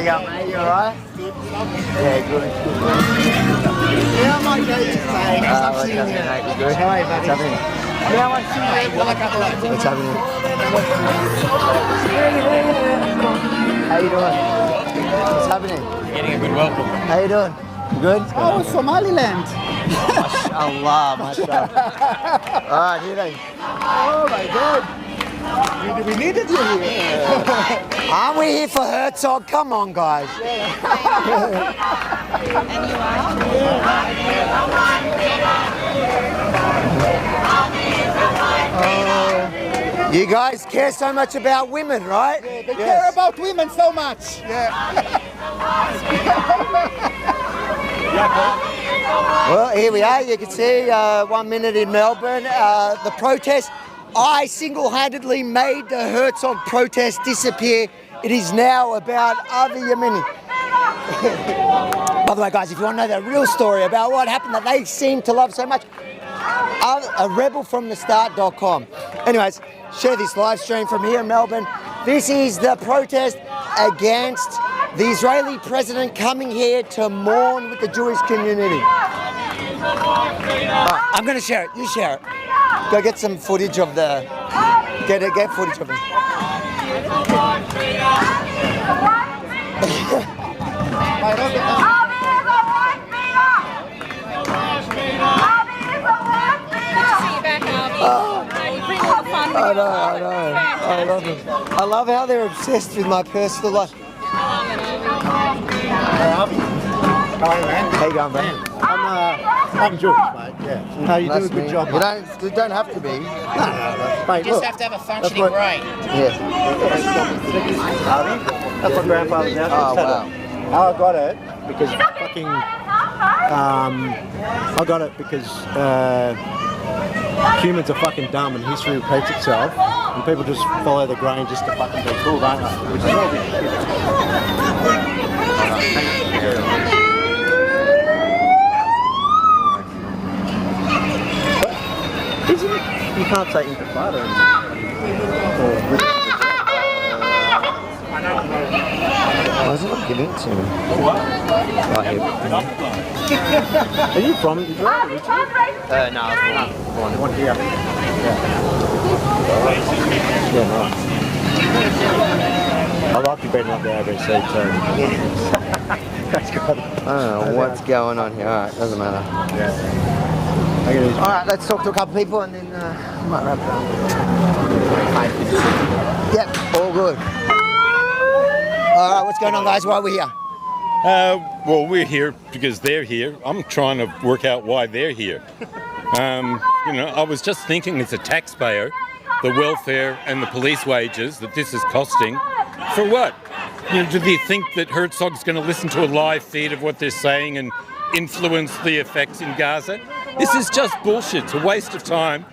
you going, mate? You alright? Yeah, good. Yeah, I might go to say What's happening, mate? You good? Hi, buddy. What's happening? Yeah, I want to see you. What's happening? How you doing? What's happening? Getting a good welcome. How you doing? You good? Oh, Somaliland. MashaAllah, MashaAllah. Alright, here they. Oh my God. We needed you here. Aren't we here for Herzog? Come on, guys. You guys care so much about women, right? They care about women so much. Well, here we are. You can see 1 minute in Melbourne. The protest. I single-handedly made the Herzog protest disappear. It is now about Avi Yemeni. By the way, guys, if you want to know the real story about what happened that they seem to love so much, a rebelfromthestart.com. Anyways, share this live stream from here in Melbourne. This is the protest against the Israeli president coming here to mourn with the Jewish community. Right, I'm going to share it. You share it. Go get some footage of the... Get footage of it. I know. I love it. I love how they're obsessed with my personal life. How you going, man? I'm Jewish, mate. Yeah. No, you do a good job. You don't have to be. No, mate, You just have to have a functioning brain. Yeah. That's my grandfather's house. Oh, wow. How I got it because fucking. I got it because humans are fucking dumb and history repeats itself, and people just follow the grain just to fucking be cool, don't they? Which is all this shit. You can't say intifada. Why is it not giving it to me? Right here. Are you from Israel? No, I was One here. Yeah, nice. I like you being up the ABC too. I don't know what's going on here. Alright, doesn't matter. Yeah. Alright, let's talk to a couple people and then I might wrap it up. Yep, all good. Alright, what's going on, guys? Why are we here? Well, we're here because they're here. I'm trying to work out why they're here. I was just thinking as a taxpayer, the welfare and the police wages that this is costing, for what? Do they think that Herzog's going to listen to a live feed of what they're saying and influence the effects in Gaza? This is just bullshit. It's a waste of time.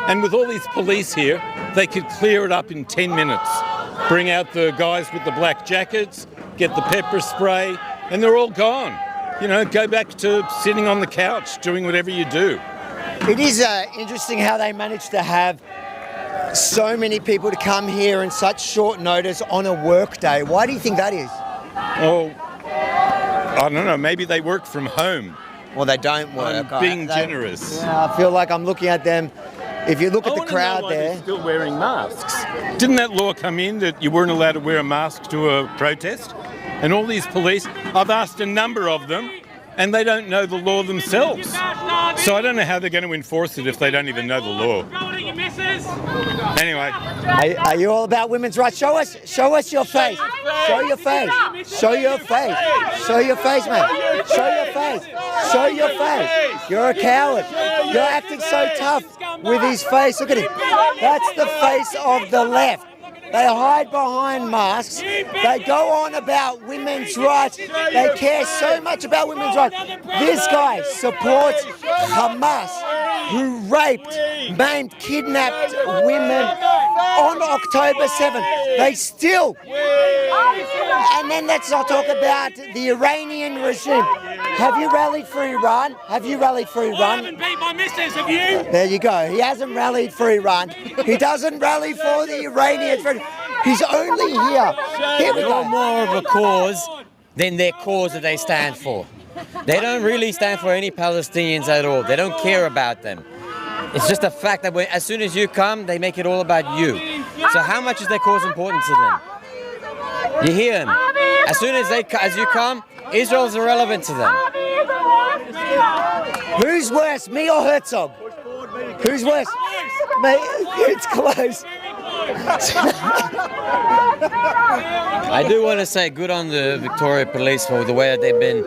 And with all these police here, they could clear it up in 10 minutes. Bring out the guys with the black jackets, get the pepper spray, and they're all gone. Go back to sitting on the couch, doing whatever you do. It is interesting how they managed to have so many people to come here in such short notice on a work day. Why do you think that is? Oh, I don't know. Maybe they work from home. Well, they don't work. Being generous. Yeah, I feel like I'm looking at them. If you look at the crowd there, they're still wearing masks. Didn't that law come in that you weren't allowed to wear a mask to a protest? And all these police, I've asked a number of them, and they don't know the law themselves. So I don't know how they're going to enforce it if they don't even know the law. Anyway. Are you all about women's rights? Show us your face. Show your face. Show your face. Show your face, mate. Show your face. Show your face. You're a coward. You're acting so tough with his face. Look at him. That's the face of the left. They hide behind masks. They go on about women's rights. They care so much about women's rights. This guy supports Hamas, who raped, maimed, kidnapped women on October 7th. They still. And then let's not talk about the Iranian regime. Have you rallied for Iran? Have you rallied for Iran? I haven't beat my missus, have you? There you go. He hasn't rallied for Iran. He doesn't rally for the Iranians. He's only here. Here we You're go. more of a cause than their cause that they stand for. They don't really stand for any Palestinians at all. They don't care about them. It's just a fact that as soon as you come, they make it all about you. So how much is their cause important to them? You hear them. As soon as you come, Israel's irrelevant to them. Who's worse, me or Herzog? Who's worse? Mate, it's close. I do want to say good on the Victoria Police for the way that they've been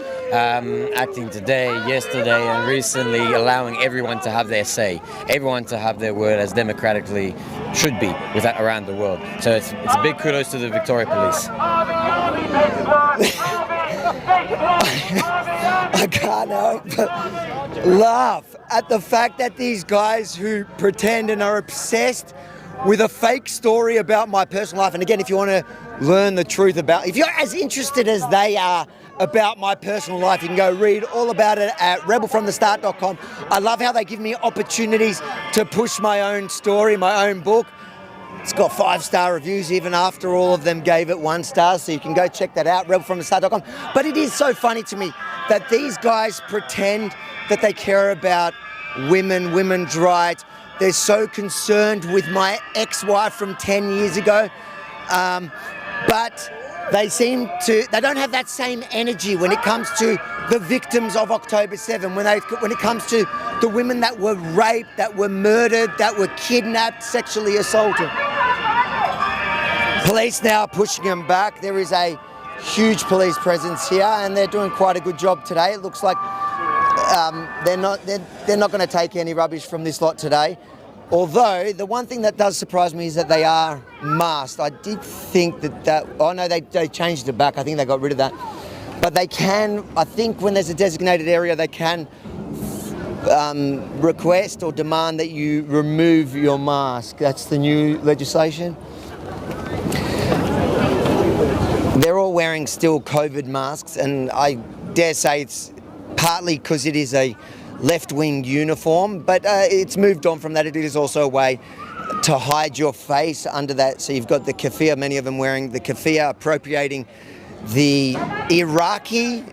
acting today, yesterday, and recently, allowing everyone to have their say, everyone to have their word as democratically should be with that around the world. So it's a big kudos to the Victoria Police. I can't help but laugh at the fact that these guys who pretend and are obsessed with a fake story about my personal life, and again, if you want to learn the truth about, if you're as interested as they are about my personal life, you can go read all about it at rebelfromthestart.com. I love how they give me opportunities to push my own story, my own book. It's got 5-star reviews even after all of them gave it 1 star, so you can go check that out, rebelfromthestart.com. But it is so funny to me that these guys pretend that they care about women, women's rights. They're so concerned with my ex-wife from 10 years ago. But they don't have that same energy when it comes to the victims of October 7, when it comes to the women that were raped, that were murdered, that were kidnapped, sexually assaulted. Police now are pushing them back. There is a huge police presence here, and they're doing quite a good job today. It looks like they're not going to take any rubbish from this lot today. Although the one thing that does surprise me is that they are masked. I did think oh no, they changed it back. I think they got rid of that. But they can, I think when there's a designated area, they can request or demand that you remove your mask. That's the new legislation. They're all wearing still COVID masks, and I dare say it's partly because it is a left-wing uniform, but it's moved on from that. It is also a way to hide your face under that. So you've got the keffiyeh, many of them wearing the keffiyeh, appropriating the Iraqi,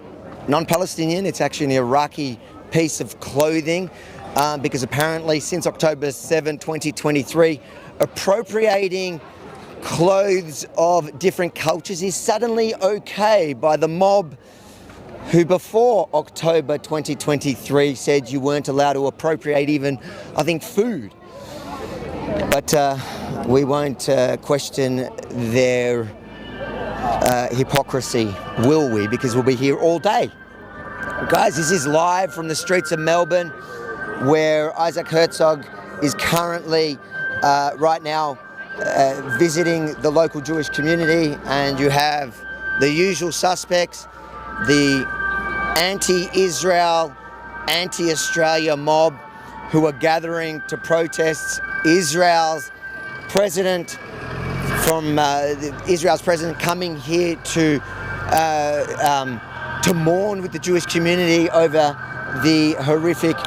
non-Palestinian, it's actually an Iraqi piece of clothing, because apparently since October 7, 2023, appropriating clothes of different cultures is suddenly okay by the mob who before October 2023 said you weren't allowed to appropriate even, I think, food. But we won't question their hypocrisy, will we? Because we'll be here all day. Guys, this is live from the streets of Melbourne, where Isaac Herzog is currently, right now, visiting the local Jewish community, and you have the usual suspects, the anti-Israel, anti-Australia mob who are gathering to protest Israel's president coming here to mourn with the Jewish community over the horrific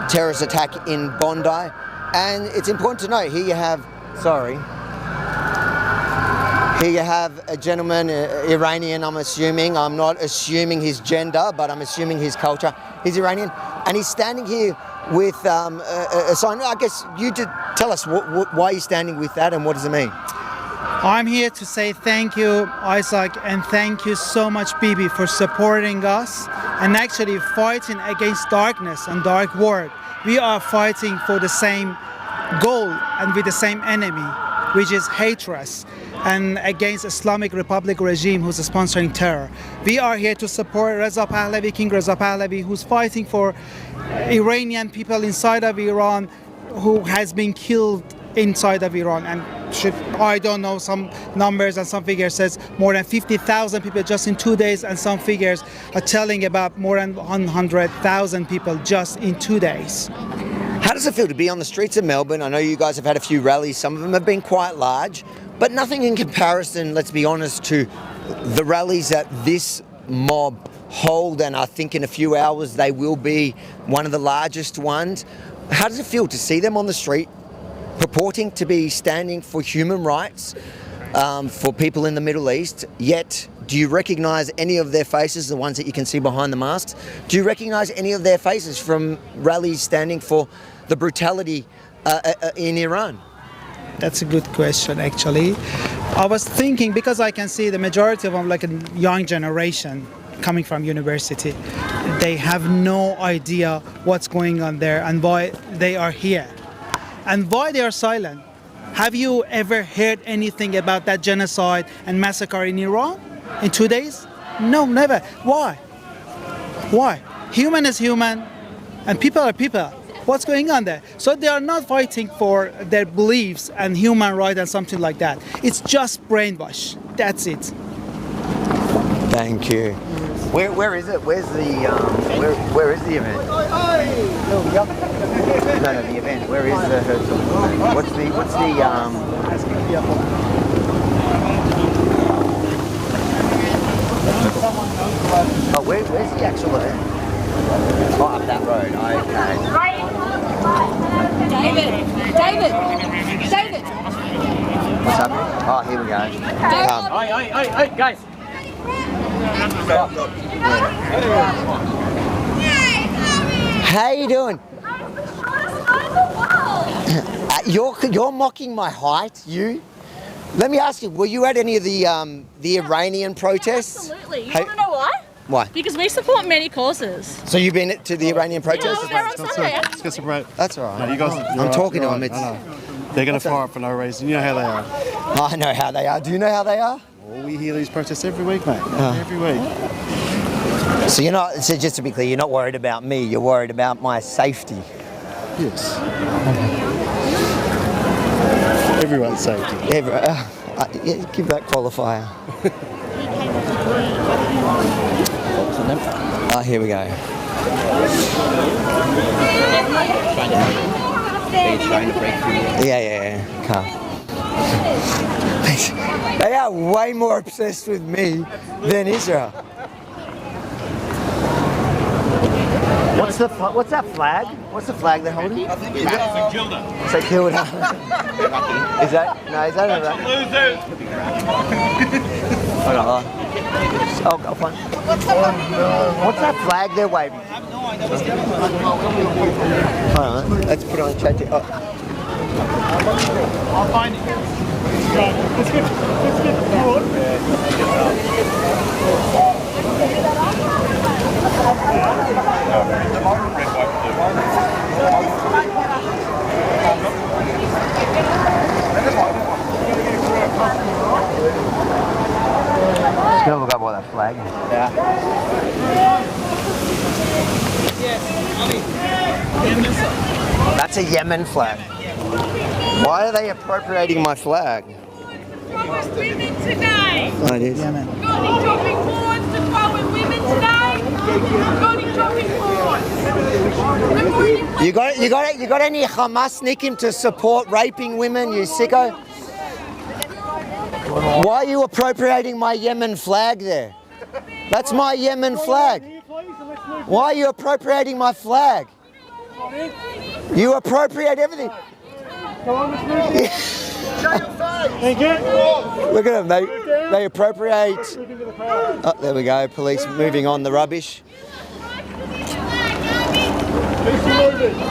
terrorist attack in Bondi. And it's important to note, here you have a gentleman, Iranian, I'm assuming. I'm not assuming his gender, but I'm assuming his culture. He's Iranian, and he's standing here with a sign. I guess you did tell us why you're standing with that and what does it mean? I'm here to say thank you, Isaac, and thank you so much, Bibi, for supporting us and actually fighting against darkness and dark world. We are fighting for the same goal and with the same enemy, which is hatred, and against Islamic Republic regime who's sponsoring terror. We are here to support Reza Pahlavi, King Reza Pahlavi, who's fighting for Iranian people inside of Iran who has been killed inside of Iran. And I don't know, some numbers and some figures says more than 50,000 people just in 2 days, and some figures are telling about more than 100,000 people just in 2 days. How does it feel to be on the streets of Melbourne? I know you guys have had a few rallies, some of them have been quite large, but nothing in comparison, let's be honest, to the rallies that this mob hold, and I think in a few hours they will be one of the largest ones. How does it feel to see them on the street purporting to be standing for human rights for people in the Middle East, yet do you recognise any of their faces, the ones that you can see behind the masks? Do you recognise any of their faces from rallies standing for the brutality in Iran? That's a good question, actually. I was thinking, because I can see the majority of them, like a young generation coming from university, they have no idea what's going on there and why they are here and why they are silent. Have you ever heard anything about that genocide and massacre in Iran in 2 days? No, never. Why? Why? Human is human and people are people. What's going on there? So they are not fighting for their beliefs and human rights and something like that. It's just brainwash. That's it. Thank you. Where is it? Where's the where is the event? No, the event. Where is the Herzl? What's the Oh, where's the actual event? Oh, up that road. Okay. David. What's happening? Oh, here we go. Hey, guys. How you doing? You're mocking my height, you? Let me ask you, were you at any of the Iranian protests? Absolutely. You want to know why? Why? Because we support many causes. So you've been to the Iranian protests? They're on Sunday. Let's get some break. That's all right. No, you guys, I'm talking to them. They're going to fire up for no reason. You know how they are. I know how they are. Do you know how they are? Well, we hear these protests every week, mate. Every week. So you're not, so just to be clear, you're not worried about me, you're worried about my safety. Yes. Everyone's safety. Yeah, give that qualifier. Oh, here we go. Yeah. Come. They are way more obsessed with me than Israel. What's that flag? What's the flag they're holding? It's a Kilda. Is that Iraq? Hold on. Oh, go fine. What's that flag they're waving? Hold on, let's put it on chat. I'll find it. Let's get forward. Just gonna look up what that flag is. That's a Yemen flag. Why are they appropriating my flag? Women today. Oh, it is. Yemen. Got any shopping boards to throw in women today? Got any shopping boards? You got any Hamasnikim to support raping women, you sicko? Why are you appropriating my Yemen flag there? That's my Yemen flag. Why are you appropriating my flag? You appropriate everything. Look at them, they appropriate. Oh, there we go, police moving on the rubbish.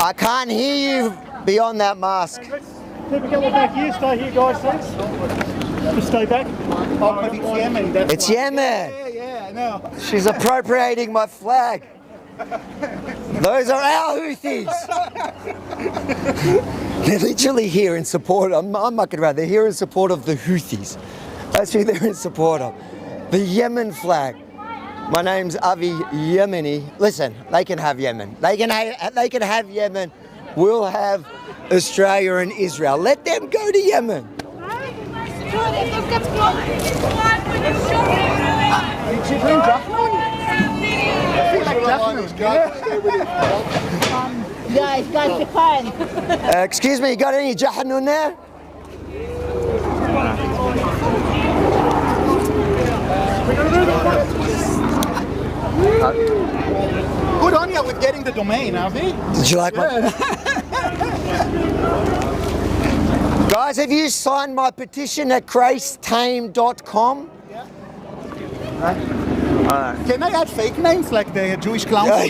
I can't hear you beyond that mask. Keep a couple back here, stay here guys, thanks. Just stay back. Oh, but it's Yemen. It's Yemen. Yeah, no. She's appropriating my flag. Those are our Houthis. They're literally here in support. I'm mucking around. They're here in support of the Houthis. That's who they're in support of. The Yemen flag. My name's Avi Yemeni. Listen, they can have Yemen. They can have Yemen. We'll have Australia and Israel. Let them go to Yemen. Guys, fine. Excuse me, you got any Jahannun there? Good on you with getting the domain, Avi. Did you like my... Guys, have you signed my petition at gracetame.com? Can I add fake names like the Jewish clowns?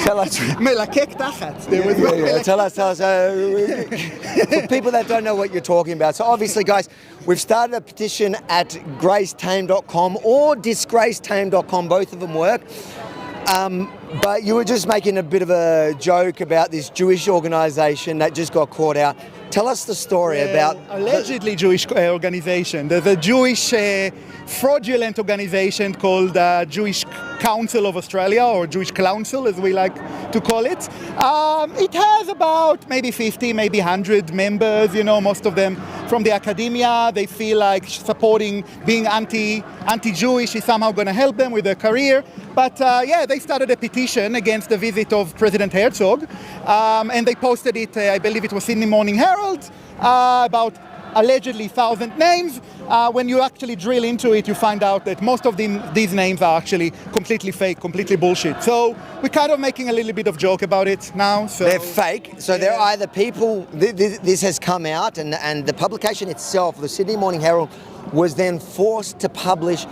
Tell us. Melakek tachat. Tell us. For people that don't know what you're talking about. So obviously, guys, we've started a petition at gracetame.com or disgracetame.com. Both of them work. But you were just making a bit of a joke about this Jewish organisation that just got caught out. Tell us the story about... Allegedly Jewish organisation. There's a Jewish fraudulent organisation called Jewish Council of Australia, or Jewish Council as we like to call it. It has about maybe 50, maybe 100 members, you know, most of them from the academia. They feel like supporting being anti-Jewish is somehow going to help them with their career. But yeah, they started a petition against the visit of President Herzog, and they posted it, I believe it was in the Morning Herald, about allegedly 1,000 names. When you actually drill into it, you find out that most of these names are actually completely fake, completely bullshit. So we're kind of making a little bit of joke about it now. So they're fake. So they're either people, this has come out, and the publication itself, the Sydney Morning Herald, was then forced to publish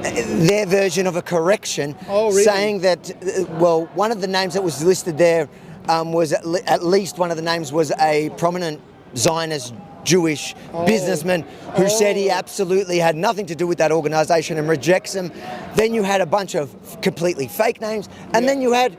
their version of a correction, saying that, well, one of the names that was listed there was at least one of the names was a prominent Zionist Jewish businessman who said he absolutely had nothing to do with that organisation and rejects them. Then you had a bunch of completely fake names, and then you had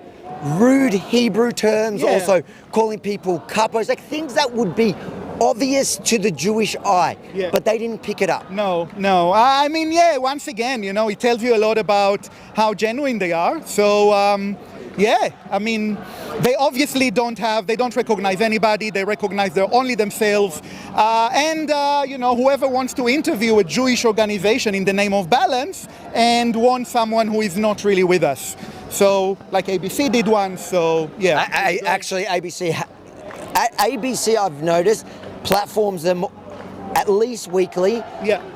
rude Hebrew terms, also calling people kapos, like things that would be obvious to the Jewish eye, but they didn't pick it up. No. I mean, yeah, once again, you know, it tells you a lot about how genuine they are. So, yeah, I mean, they obviously don't recognize anybody. They recognize only themselves. And, you know, whoever wants to interview a Jewish organization in the name of balance and want someone who is not really with us. So, like ABC did once, so, yeah. Actually, ABC, I've noticed, platforms them at least weekly,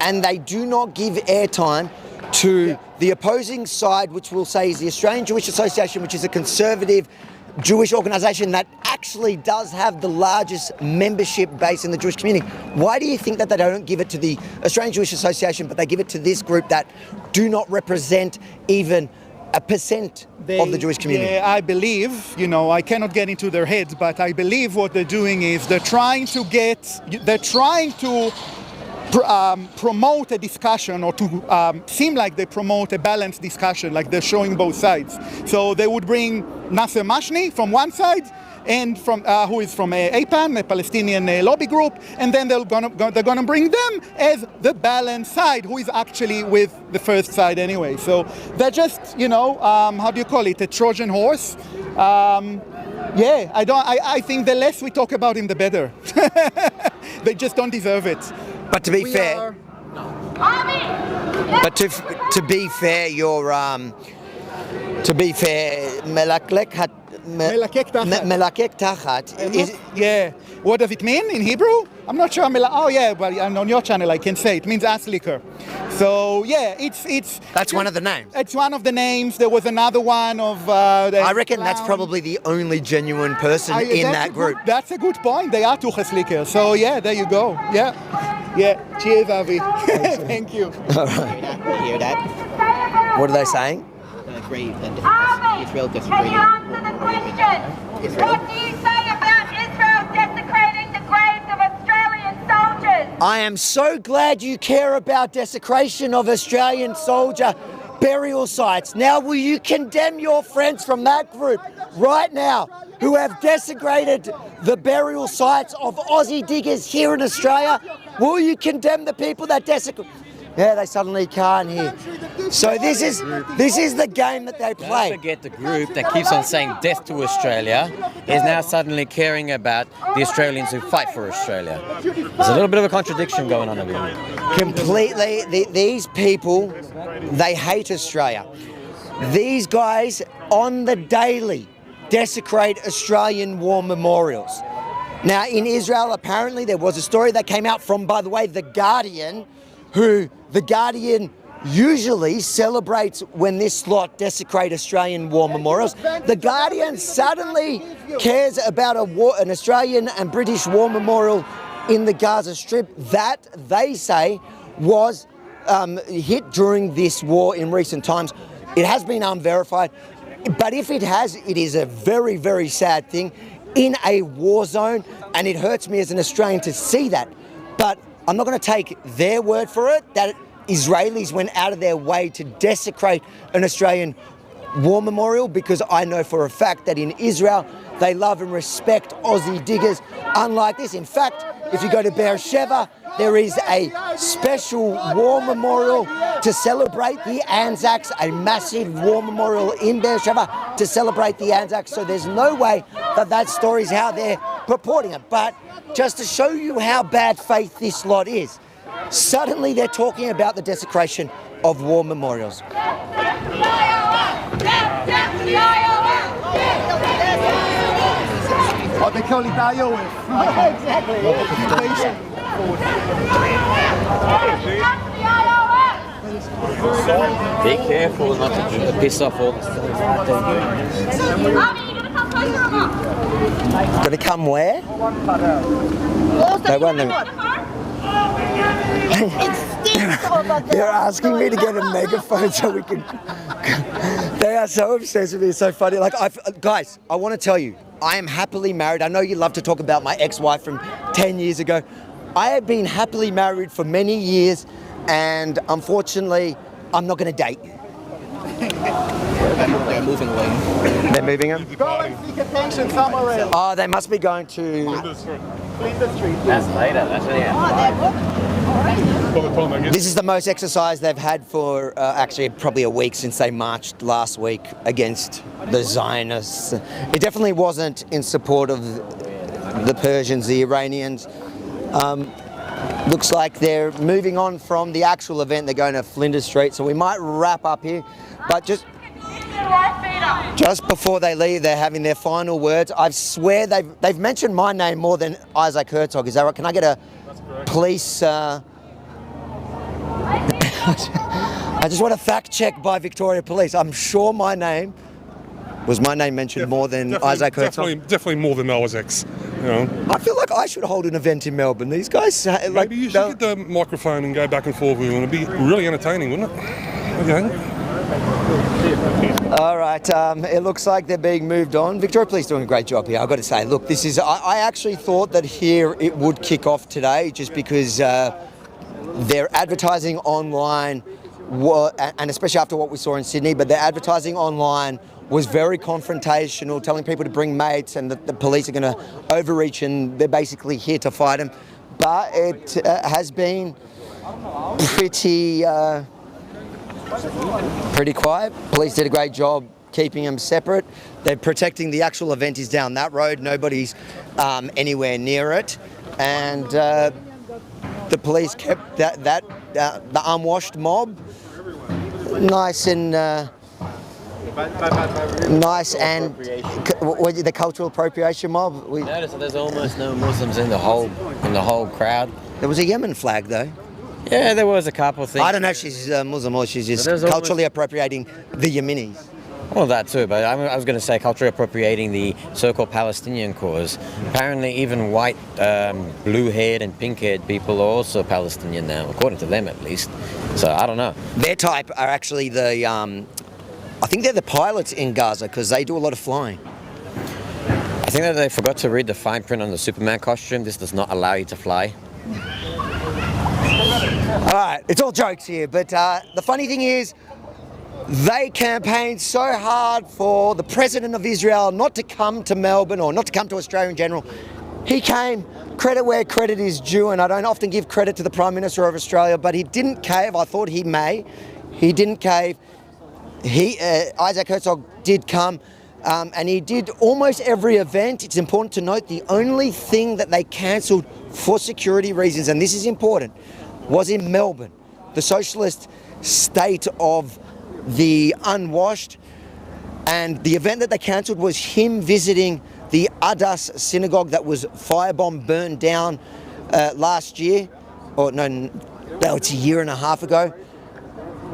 and they do not give airtime to the opposing side, which we'll say is the Australian Jewish Association, which is a conservative Jewish organisation that actually does have the largest membership base in the Jewish community. Why do you think that they don't give it to the Australian Jewish Association, but they give it to this group that do not represent even a percent of the Jewish community? Yeah, I believe, you know, I cannot get into their heads, but I believe what they're doing is they're trying to promote a discussion, or to seem like they promote a balanced discussion, like they're showing both sides. So they would bring Nasser Mashni from one side, and from who is from APAN, a Palestinian lobby group, and then they're gonna bring them as the balanced side, who is actually with the first side anyway. So they're just, you know, how do you call it, a Trojan horse? Yeah, I think the less we talk about him, the better. They just don't deserve it. But to be fair, Melakek tachat is... Yeah. What does it mean in Hebrew? I'm not sure. Oh yeah, well, on your channel I can say it means ass liquor. So yeah, it's. That's one of the names. It's one of the names. There was another one of. I reckon that's probably the only genuine person in that group. That's a good point. They are tuchas liquor. So yeah, there you go. Yeah. Cheers, Avi. Thank you. All right. You hear that? What are they saying? Agree that Israel disagrees. Can you answer the question? What do you say about Israel desecrating the graves of Australian soldiers? I am so glad you care about desecration of Australian soldier burial sites. Now, will you condemn your friends from that group right now who have desecrated the burial sites of Aussie diggers here in Australia? Will you condemn the people that desecrate? Yeah, they suddenly can't hear. So this is the game that they play. Don't forget the group that keeps on saying death to Australia is now suddenly caring about the Australians who fight for Australia. There's a little bit of a contradiction going on over here. Completely, these people, they hate Australia. These guys on the daily desecrate Australian war memorials. Now in Israel, apparently there was a story that came out from, by the way, The Guardian, who The Guardian usually celebrates when this lot desecrate Australian war memorials. The Guardian suddenly cares about an Australian and British war memorial in the Gaza Strip that they say was hit during this war in recent times. It has been unverified, but if it has, it is a very, very sad thing in a war zone, and it hurts me as an Australian to see that. But I'm not going to take their word for it that Israelis went out of their way to desecrate an Australian war memorial, because I know for a fact that in Israel they love and respect Aussie diggers unlike this. In fact, if you go to Beersheba, there is a special war memorial to celebrate the Anzacs, a massive war memorial in Beersheba to celebrate the Anzacs. So there's no way that that story is how they're purporting it. But just to show you how bad faith this lot is, suddenly they're talking about the desecration of war memorials. Oh, they call it IOF. Exactly. Be careful not to piss off all the Gonna come where? They won't let me. They're asking me to get a megaphone so we can. They are so obsessed with me. It's so funny. Like, guys, I want to tell you, I am happily married. I know you love to talk about my ex-wife from 10 years ago. I have been happily married for many years, and unfortunately, I'm not going to date. They're moving away. They're moving them? Go and seek attention somewhere else. Oh, they must be going to... Flinders Street. That's later, that's This is the most exercise they've had for actually probably a week since they marched last week against the Zionists. It definitely wasn't in support of the Persians, the Iranians. Looks like they're moving on from the actual event. They're going to Flinders Street, so we might wrap up here. But just before they leave, they're having their final words. I swear they've mentioned my name more than Isaac Herzog. Is that right? Can I get a police... I just want a fact check by Victoria Police. I'm sure my name mentioned more than Isaac Herzog. Definitely more than Isaac's. You know. I feel like I should hold an event in Melbourne. These guys, like, maybe you should get the microphone and go back and forth with them. It'd be really entertaining, wouldn't it? Okay. All right, it looks like they're being moved on. Victoria Police doing a great job here. I've got to say, look, this is. I actually thought that here it would kick off today, just because their advertising online, and especially after what we saw in Sydney, but their advertising online was very confrontational, telling people to bring mates and that the police are going to overreach and they're basically here to fight them. But it has been pretty quiet. Police did a great job keeping them separate. They're protecting the actual event is down that road. Nobody's anywhere near it. And the police kept the unwashed mob nice and the cultural appropriation mob. Notice that there's almost no Muslims in the whole crowd. There was a Yemen flag though. Yeah, there was a couple of things. I don't know if she's Muslim or she's just culturally appropriating the Yemenis. Well, that too, but I was going to say culturally appropriating the so-called Palestinian cause. Apparently even white, blue-haired and pink-haired people are also Palestinian now, according to them at least. So I don't know. Their type are actually the, I think they're the pilots in Gaza because they do a lot of flying. I think that they forgot to read the fine print on the Superman costume. This does not allow you to fly. All right, it's all jokes here, but the funny thing is, they campaigned so hard for the President of Israel not to come to Melbourne or not to come to Australia in general. He came, credit where credit is due, and I don't often give credit to the Prime Minister of Australia, but he didn't cave. I thought he may. He didn't cave. Isaac Herzog did come, and he did almost every event. It's important to note the only thing that they cancelled for security reasons, and this is important, was in Melbourne, the socialist state of the unwashed, and the event that they cancelled was him visiting the Adas synagogue that was firebombed, burned down last year, or no, it's a year and a half ago.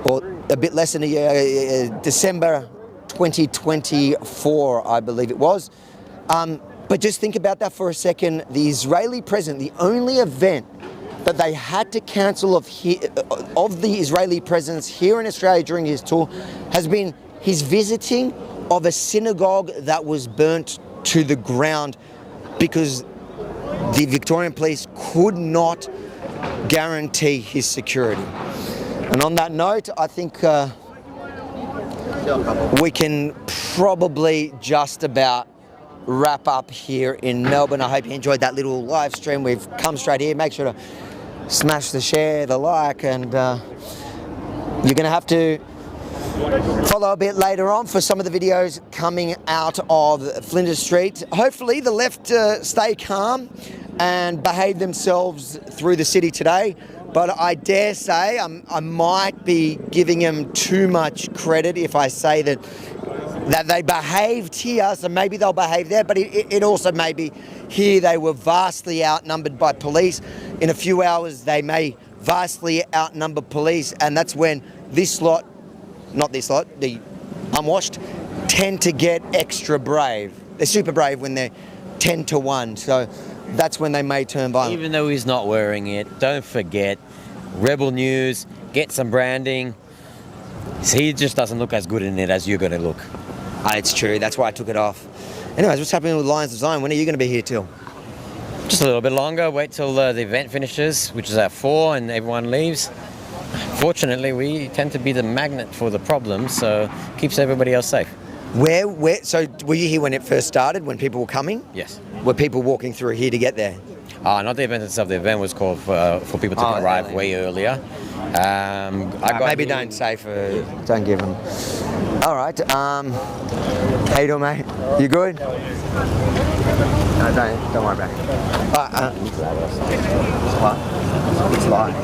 or a bit less than a year, December 2024, I believe it was. But just think about that for a second. The Israeli president, the only event that they had to cancel of the Israeli presidents here in Australia during his tour has been his visiting of a synagogue that was burnt to the ground because the Victorian police could not guarantee his security. And on that note, I think we can probably just about wrap up here in Melbourne. I hope you enjoyed that little live stream. We've come straight here. Make sure to smash the share, the like, and you're going to have to follow a bit later on for some of the videos coming out of Flinders Street. Hopefully the left stay calm and behave themselves through the city today. But I dare say I might be giving them too much credit if I say that they behaved here, so maybe they'll behave there, but it also may be here they were vastly outnumbered by police. In a few hours they may vastly outnumber police, and that's when this lot, not this lot, the unwashed, tend to get extra brave. They're super brave when they're 10 to 1, so that's when they may turn violent. Even though he's not wearing it, don't forget, Rebel News, get some branding. He just doesn't look as good in it as you're going to look. It's true, that's why I took it off. Anyways, what's happening with Lions of Zion? When are you going to be here till? Just a little bit longer, wait till the event finishes, which is at 4 and everyone leaves. Fortunately, we tend to be the magnet for the problem, so keeps everybody else safe. So were you here when it first started, when people were coming? Yes. Were people walking through here to get there? Not the event itself. The event was called for people to arrive way earlier. Maybe don't say don't give them. All right. How you doing, mate? You good? No, don't worry about it. It's live.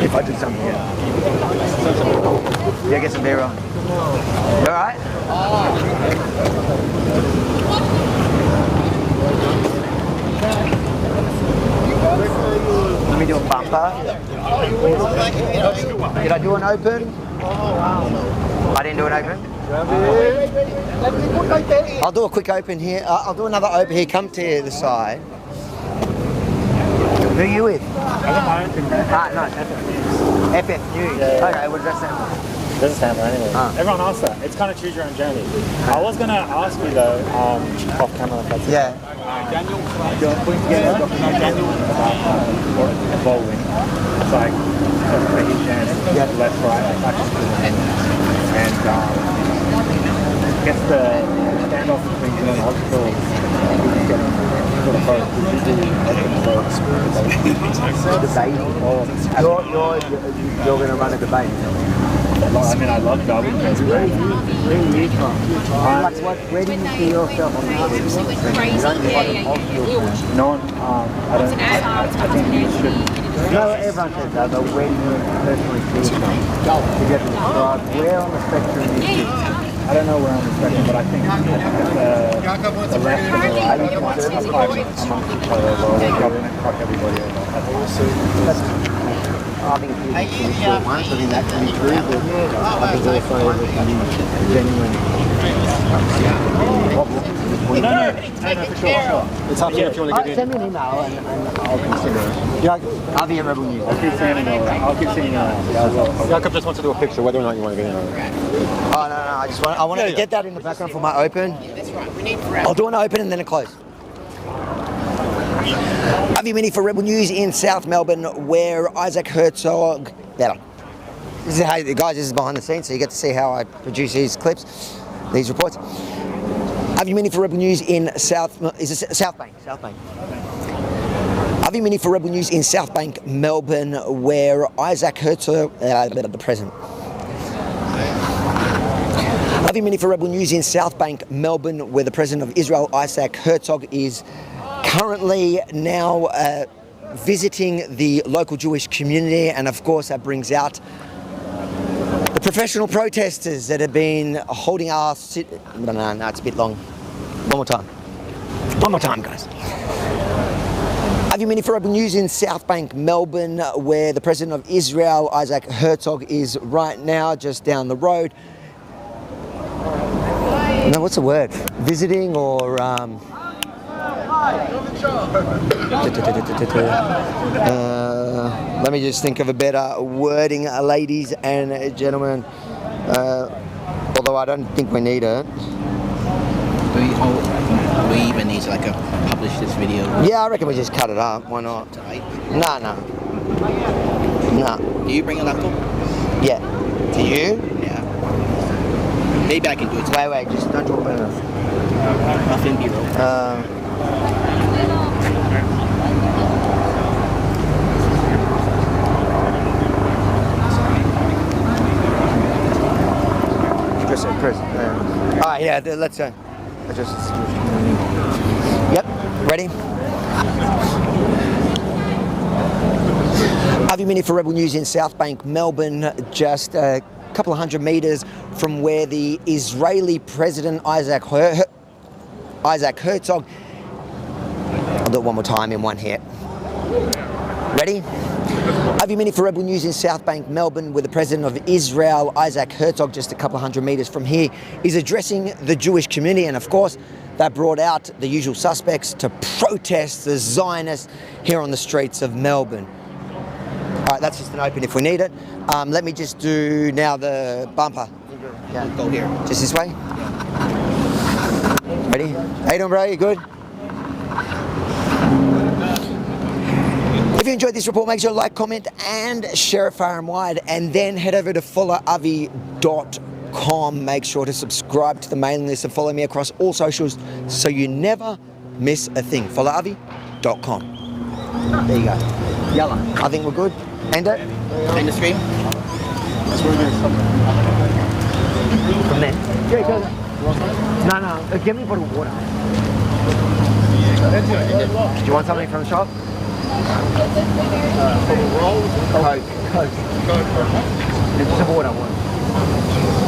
If I do something, yeah, get some beer on. You all right? Let me do a bumper. Did I do an open? I didn't do an open. I'll do a quick open here. I'll do another open here. Come to the side. Who are you with? No, FF News. Okay, what does that stand for? It doesn't stand for anything. Everyone asks that. It's kind of choose your own journey. I was going to ask you though, off camera, if that's yeah. Daniel, you're putting together a documentary Daniel bowling. It's like petitions, left, right, and I guess the standoff between you and hospitals getting sort of both debating. You're going to run a debate. I mean, I love that. Where do you see yourself on the No one, I think you should. No, everyone says that, but where do you personally see yourself? To get to describe where on the spectrum you see. I don't know where I'm expecting, but I think the left and the right amongst each other, the government fuck everybody over. I think it's the short one, so I think that can be true, but I think also there can be genuine problem between No, for sure. It's up to you if you want to get in. Send me an email and I'll consider it. I'll be at Rebel News. I'll keep sending it. Jacob just wants to do a picture, whether or not you want to get in. Oh, no, I wanted to get that in the background for my open. That's right. We need I'll do an open and then a close. Avi Mini for Rebel News in South Melbourne, where Isaac Herzog. This is how, guys, this is behind the scenes, so you get to see how I produce these clips, these reports. Avi Mini for Rebel News in South Bank. Avi Mini for Rebel News in South Bank, Melbourne, where Isaac Herzog, the president. Avi Mini for Rebel News in South Bank, Melbourne, where the president of Israel, Isaac Herzog, is currently now visiting the local Jewish community, and of course that brings out the professional protesters that have been holding our no, it's a bit long. One more time, guys. Have you been for Rebel News in South Bank, Melbourne, where the President of Israel, Isaac Herzog, is right now, just down the road. No, what's the word? Visiting or... let me just think of a better wording, ladies and gentlemen. Although I don't think we need it. Do we even need to publish this video? Yeah, I reckon we just cut it up. Why not? Tonight? No. Do you bring a laptop? Yeah. Do you? Yeah. Maybe I can do it. Wait, just don't talk about it. Nothing B-roll. Chris. Alright, yeah, let's go. Yep, ready? Have you been here for Rebel News in South Bank, Melbourne, just a couple of 100 metres from where the Israeli President Isaac Herzog, I'll do it one more time in one hit. Ready? Have you been here for Rebel News in South Bank, Melbourne, where the President of Israel, Isaac Herzog, just a couple of 100 metres from here, is addressing the Jewish community, and of course, that brought out the usual suspects to protest the Zionists here on the streets of Melbourne. All right, that's just an open if we need it. Let me just do now the bumper. Yeah, go here. Just this way? Ready? How you doing, bro? You good? If you enjoyed this report, make sure to like, comment, and share it far and wide. And then head over to followAvi.com. Make sure to subscribe to the mailing list and follow me across all socials so you never miss a thing. FollowAvi.com. There you go. Yalla. I think we're good. End it. End the stream. From there. Yeah, go. No. Give me a bottle of water. Do you want something from the shop? Coke. Just a water one.